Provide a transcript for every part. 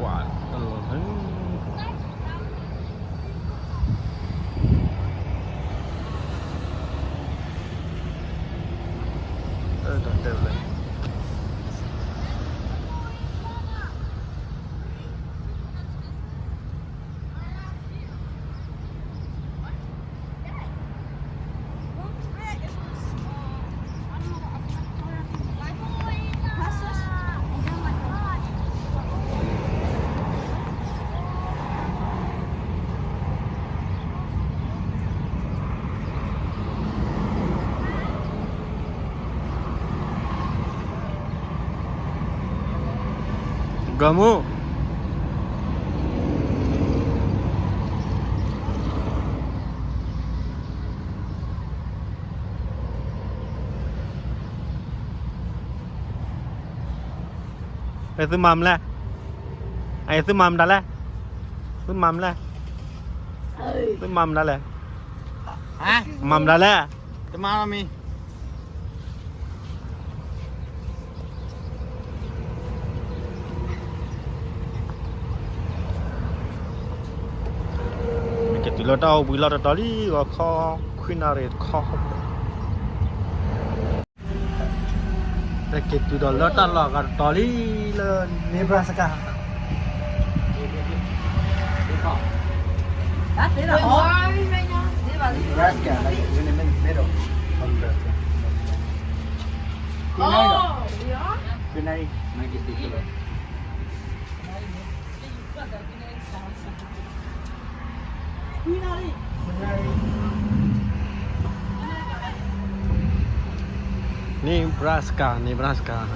quả đẹp lên Kamu itu mam lah itu mam dah lah itu mam lah itu mam dah lah hả mam dah lah cái mau mi cái tụi nó đau bùi lót đó đi và kho khuyên nào để kho cái tụi đó lót đó là đó đi là Nebraska That's it. Oh, Nebraska like in the middle of Nebraska yeah. cái này mấy cái tí rồi Nebraska Nebraska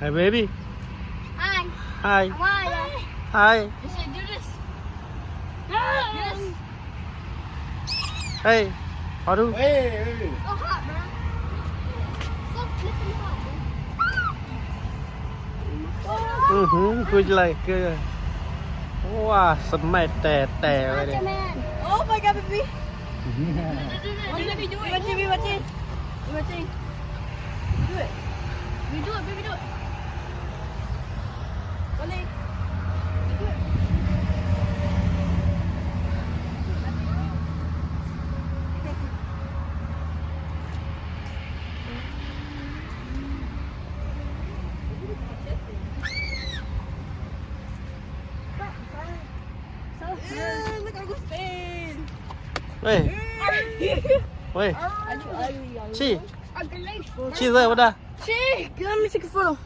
Hey baby Hi. hi How are you? hi You should do this. Yes. hey how do ê So hot, man. So flipping hot, man. cứ lại cứ wow smart tè tè vậy Gotcha, đi man. Oh my god, baby. What did we do it? Watch it, watch it. Watch it. Do it. We do it, baby, do it. Ollie. Look at his face. Ê, ê, Are you ugly? chị, Ugly. chị rơi vào đây. Chick, let me take a photo.